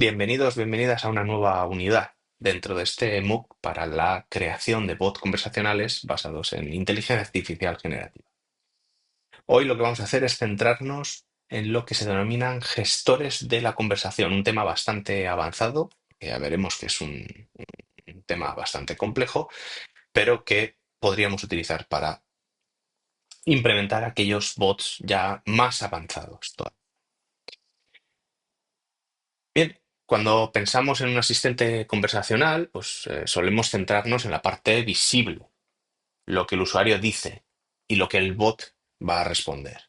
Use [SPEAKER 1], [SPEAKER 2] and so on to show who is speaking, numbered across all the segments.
[SPEAKER 1] Bienvenidos, bienvenidas a una nueva unidad dentro de este MOOC para la creación de bots conversacionales basados en inteligencia artificial generativa. Hoy lo que vamos a hacer es centrarnos en lo que se denominan gestores de la conversación, un tema bastante avanzado, que ya veremos que es un tema bastante complejo, pero que podríamos utilizar para implementar aquellos bots ya más avanzados. Bien, cuando pensamos en un asistente conversacional, pues solemos centrarnos en la parte visible, lo que el usuario dice y lo que el bot va a responder.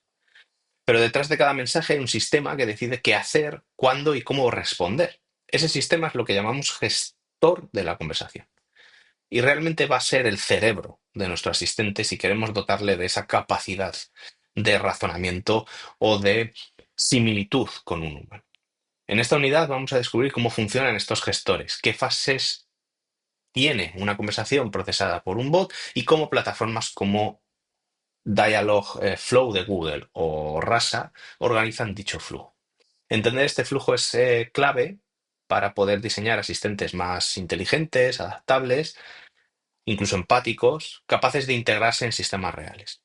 [SPEAKER 1] Pero detrás de cada mensaje hay un sistema que decide qué hacer, cuándo y cómo responder. Ese sistema es lo que llamamos gestor de la conversación. Y realmente va a ser el cerebro de nuestro asistente si queremos dotarle de esa capacidad de razonamiento o de similitud con un humano. En esta unidad vamos a descubrir cómo funcionan estos gestores, qué fases tiene una conversación procesada por un bot y cómo plataformas como Dialogflow de Google o Rasa organizan dicho flujo. Entender este flujo es clave para poder diseñar asistentes más inteligentes, adaptables, incluso empáticos, capaces de integrarse en sistemas reales.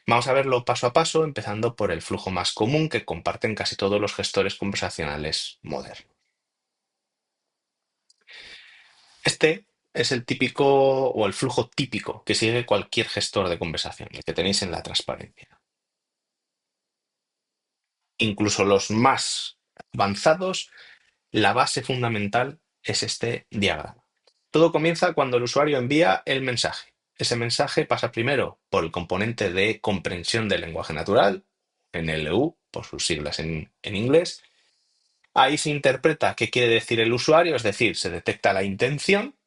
[SPEAKER 1] Vamos a verlo paso a paso, empezando por el flujo más común que comparten casi todos los gestores conversacionales modernos. Este es el típico o el flujo típico que sigue cualquier gestor de conversación, el que tenéis en la transparencia. Incluso los más avanzados, la base fundamental es este diagrama. Todo comienza cuando el usuario envía el mensaje. Ese mensaje pasa primero por el componente de comprensión del lenguaje natural, NLU, por sus siglas en inglés. Ahí se interpreta qué quiere decir el usuario, es decir, se detecta la intención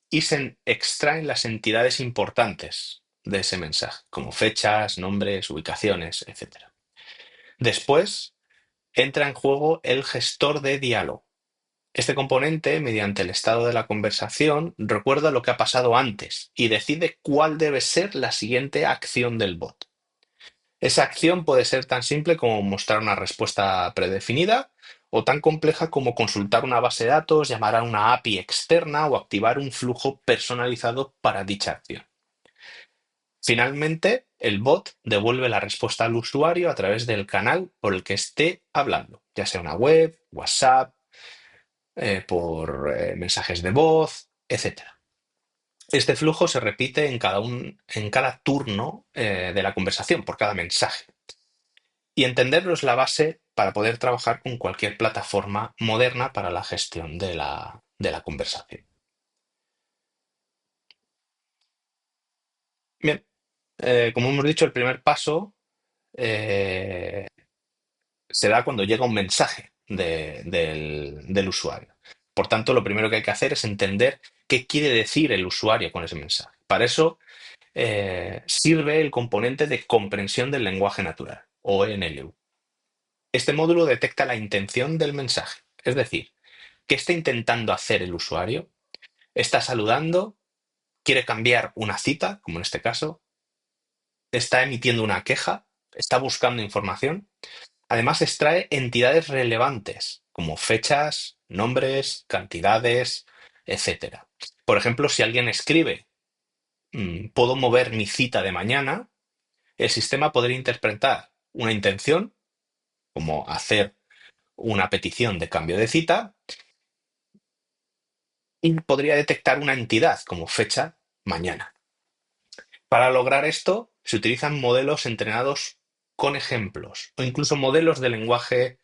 [SPEAKER 1] y se extraen las entidades importantes de ese mensaje, como fechas, nombres, ubicaciones, etcétera. Después entra en juego el gestor de diálogo. Este componente, mediante el estado de la conversación, recuerda lo que ha pasado antes y decide cuál debe ser la siguiente acción del bot. Esa acción puede ser tan simple como mostrar una respuesta predefinida o tan compleja como consultar una base de datos, llamar a una API externa o activar un flujo personalizado para dicha acción. Finalmente, el bot devuelve la respuesta al usuario a través del canal por el que esté hablando, ya sea una web, WhatsApp, por mensajes de voz, etcétera. Este flujo se repite en cada turno de la conversación, por cada mensaje. Y entenderlo es la base para poder trabajar con cualquier plataforma moderna para la gestión de la conversación. Bien, como hemos dicho, el primer paso eh, se da cuando llega un mensaje del usuario. Por tanto, lo primero que hay que hacer es entender qué quiere decir el usuario con ese mensaje. Para eso sirve el componente de comprensión del lenguaje natural, o NLU. Este módulo detecta la intención del mensaje, es decir, qué está intentando hacer el usuario. ¿Está saludando? ¿Quiere cambiar una cita, como en este caso? ¿Está emitiendo una queja? ¿Está buscando información? Además, extrae entidades relevantes, como fechas, nombres, cantidades, etcétera. Por ejemplo, si alguien escribe, puedo mover mi cita de mañana, el sistema podría interpretar una intención, como hacer una petición de cambio de cita, y podría detectar una entidad, como fecha, mañana. Para lograr esto, se utilizan modelos entrenados con ejemplos o incluso modelos de lenguaje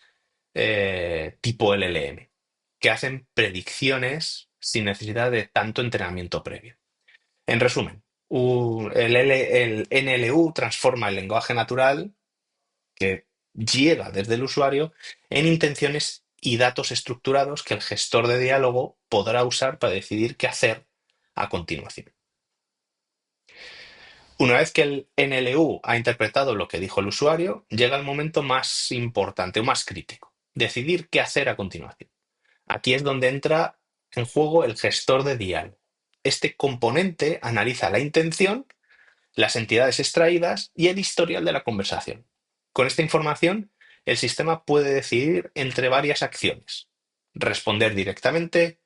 [SPEAKER 1] tipo LLM, que hacen predicciones sin necesidad de tanto entrenamiento previo. En resumen, el NLU transforma el lenguaje natural que llega desde el usuario en intenciones y datos estructurados que el gestor de diálogo podrá usar para decidir qué hacer a continuación. Una vez que el NLU ha interpretado lo que dijo el usuario, llega el momento más importante o más crítico, decidir qué hacer a continuación. Aquí es donde entra en juego el gestor de diálogo. Este componente analiza la intención, las entidades extraídas y el historial de la conversación. Con esta información, el sistema puede decidir entre varias acciones. responder directamente,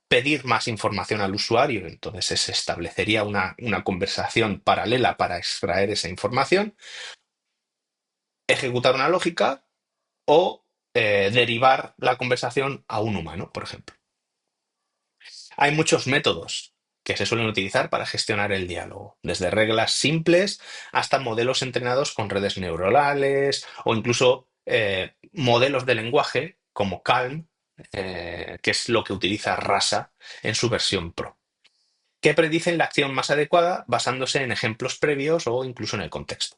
[SPEAKER 1] pedir más información al usuario, entonces se establecería una conversación paralela para extraer esa información, ejecutar una lógica o derivar la conversación a un humano, por ejemplo. Hay muchos métodos que se suelen utilizar para gestionar el diálogo, desde reglas simples hasta modelos entrenados con redes neuronales o incluso modelos de lenguaje como Calm, que es lo que utiliza Rasa en su versión Pro, que predicen la acción más adecuada basándose en ejemplos previos o incluso en el contexto.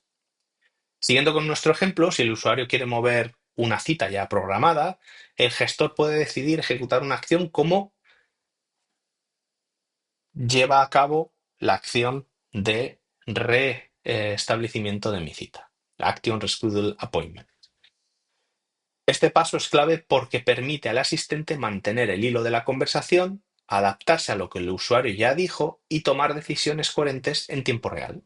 [SPEAKER 1] Siguiendo con nuestro ejemplo, si el usuario quiere mover una cita ya programada, el gestor puede decidir ejecutar una acción como lleva a cabo la acción de restablecimiento de mi cita, Action Reschedule Appointment. Este paso es clave porque permite al asistente mantener el hilo de la conversación, adaptarse a lo que el usuario ya dijo y tomar decisiones coherentes en tiempo real.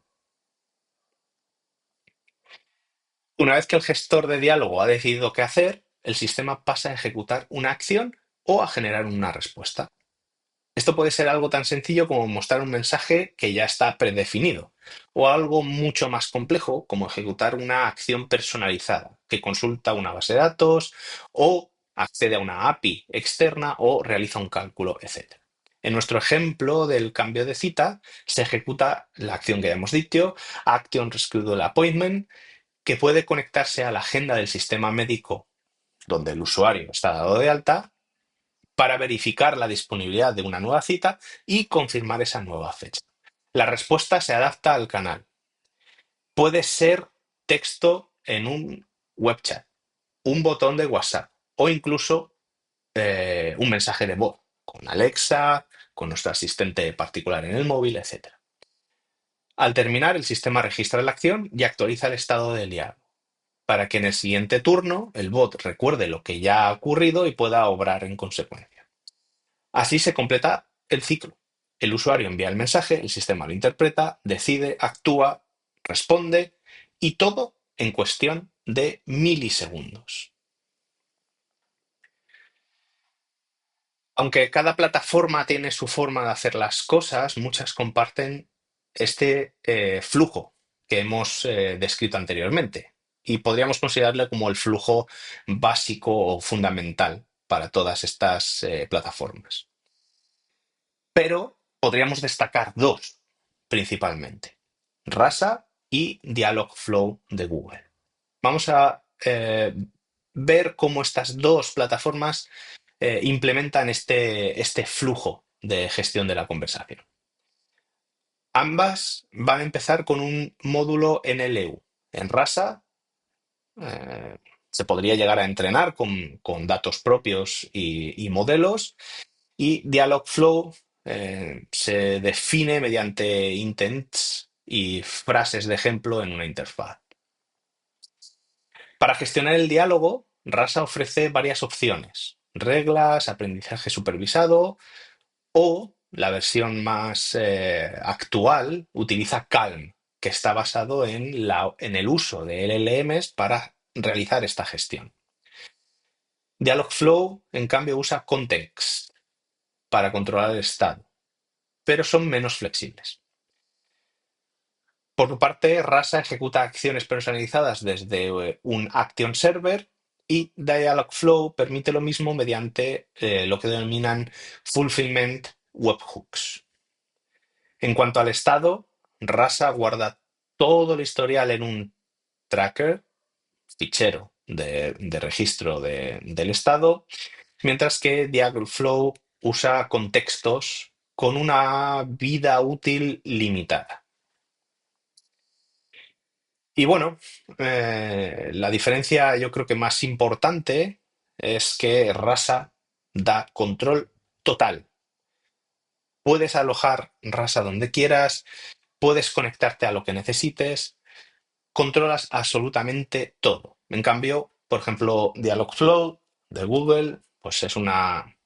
[SPEAKER 1] Una vez que el gestor de diálogo ha decidido qué hacer, el sistema pasa a ejecutar una acción o a generar una respuesta. Esto puede ser algo tan sencillo como mostrar un mensaje que ya está predefinido, o algo mucho más complejo como ejecutar una acción personalizada que consulta una base de datos o accede a una API externa o realiza un cálculo, etc. En nuestro ejemplo del cambio de cita, se ejecuta la acción que ya hemos dicho, Action Reschedule Appointment, que puede conectarse a la agenda del sistema médico donde el usuario está dado de alta para verificar la disponibilidad de una nueva cita y confirmar esa nueva fecha. La respuesta se adapta al canal. Puede ser texto en un web chat, un botón de WhatsApp o incluso un mensaje de voz con Alexa, con nuestro asistente particular en el móvil, etc. Al terminar, el sistema registra la acción y actualiza el estado del diálogo para que en el siguiente turno el bot recuerde lo que ya ha ocurrido y pueda obrar en consecuencia. Así se completa el ciclo. El usuario envía el mensaje, el sistema lo interpreta, decide, actúa, responde y todo en cuestión de milisegundos. Aunque cada plataforma tiene su forma de hacer las cosas, muchas comparten este flujo que hemos descrito anteriormente y podríamos considerarlo como el flujo básico o fundamental para todas estas plataformas. Pero podríamos destacar dos principalmente, Rasa y Dialogflow de Google. Vamos a ver cómo estas dos plataformas implementan este flujo de gestión de la conversación. Ambas van a empezar con un módulo NLU. En Rasa se podría llegar a entrenar con datos propios y modelos. Y Dialogflow se define mediante intents y frases de ejemplo en una interfaz. Para gestionar el diálogo, Rasa ofrece varias opciones: reglas, aprendizaje supervisado o, la versión más actual, utiliza Calm, que está basado en el uso de LLMs para realizar esta gestión. Dialogflow, en cambio, usa Context para controlar el estado, pero son menos flexibles. Por su parte, Rasa ejecuta acciones personalizadas desde un Action Server y Dialogflow permite lo mismo mediante lo que denominan Fulfillment Webhooks. En cuanto al estado, Rasa guarda todo el historial en un tracker, fichero de registro del estado, mientras que Dialogflow usa contextos con una vida útil limitada. Y bueno, la diferencia yo creo que más importante es que Rasa da control total. Puedes alojar Rasa donde quieras, puedes conectarte a lo que necesites, controlas absolutamente todo. En cambio, por ejemplo, Dialogflow de Google, pues es una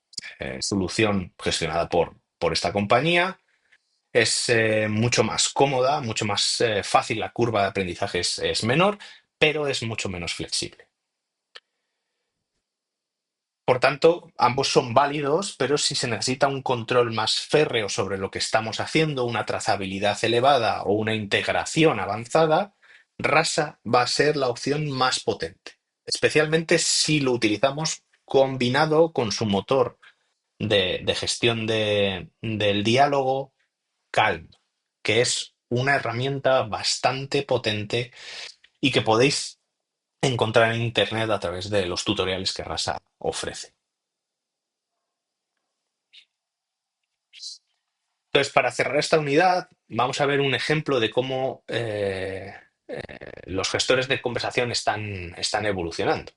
[SPEAKER 1] solución gestionada por esta compañía. Es mucho más cómoda, mucho más fácil, la curva de aprendizaje es menor, pero es mucho menos flexible. Por tanto, ambos son válidos, pero si se necesita un control más férreo sobre lo que estamos haciendo, una trazabilidad elevada o una integración avanzada, Rasa va a ser la opción más potente, especialmente si lo utilizamos combinado con su motor de gestión del diálogo Calm, que es una herramienta bastante potente y que podéis encontrar en Internet a través de los tutoriales que Rasa ofrece. Entonces, para cerrar esta unidad, vamos a ver un ejemplo de cómo los gestores de conversación están evolucionando.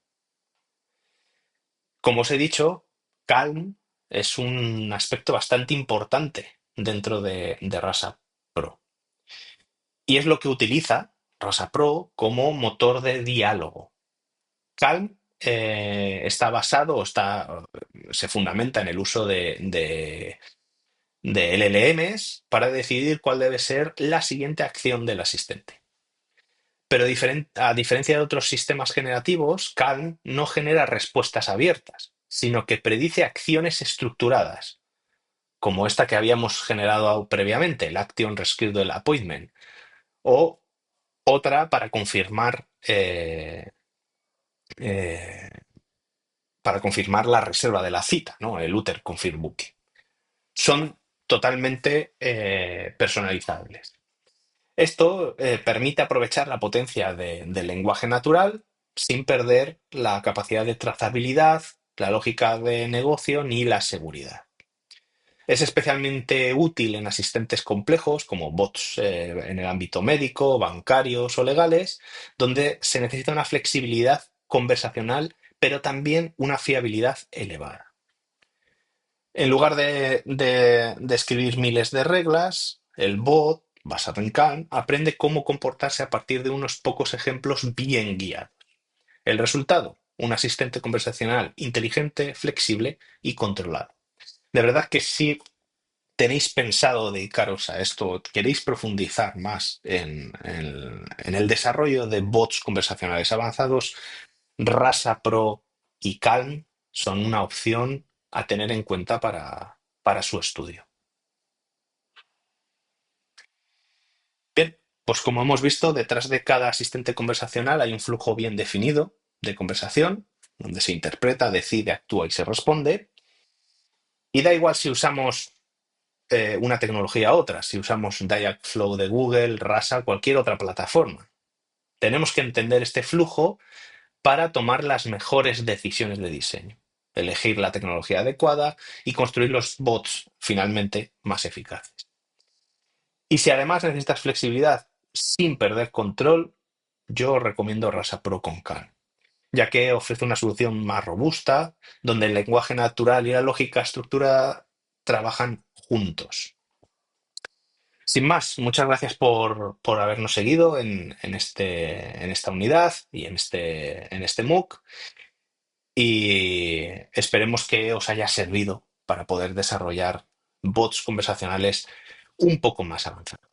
[SPEAKER 1] Como os he dicho, Calm es un aspecto bastante importante dentro de Rasa Pro. Y es lo que utiliza Rasa Pro como motor de diálogo. Calm está basado se fundamenta en el uso de LLMs para decidir cuál debe ser la siguiente acción del asistente. Pero a diferencia de otros sistemas generativos, Calm no genera respuestas abiertas, sino que predice acciones estructuradas, como esta que habíamos generado previamente, el Action Reschedule Appointment, o otra eh, para confirmar la reserva de la cita, ¿no? El Uter Confirm Booking. Son totalmente personalizables. Esto permite aprovechar la potencia del lenguaje natural sin perder la capacidad de trazabilidad, la lógica de negocio ni la seguridad. Es especialmente útil en asistentes complejos como bots en el ámbito médico, bancarios o legales, donde se necesita una flexibilidad conversacional, pero también una fiabilidad elevada. En lugar de escribir miles de reglas, el bot, basado en Khan, aprende cómo comportarse a partir de unos pocos ejemplos bien guiados. El resultado, un asistente conversacional inteligente, flexible y controlado. De verdad que si tenéis pensado dedicaros a esto, queréis profundizar más en el desarrollo de bots conversacionales avanzados, Rasa Pro y Calm son una opción a tener en cuenta para su estudio. Bien, pues como hemos visto, detrás de cada asistente conversacional hay un flujo bien definido de conversación, donde se interpreta, decide, actúa y se responde. Y da igual si usamos una tecnología u otra, si usamos Dialogflow de Google, Rasa, cualquier otra plataforma. Tenemos que entender este flujo para tomar las mejores decisiones de diseño, elegir la tecnología adecuada y construir los bots finalmente más eficaces. Y si además necesitas flexibilidad sin perder control, yo recomiendo Rasa Pro con Calm, ya que ofrece una solución más robusta, donde el lenguaje natural y la lógica estructurada trabajan juntos. Sin más, muchas gracias por habernos seguido en esta unidad y en este MOOC y esperemos que os haya servido para poder desarrollar bots conversacionales un poco más avanzados.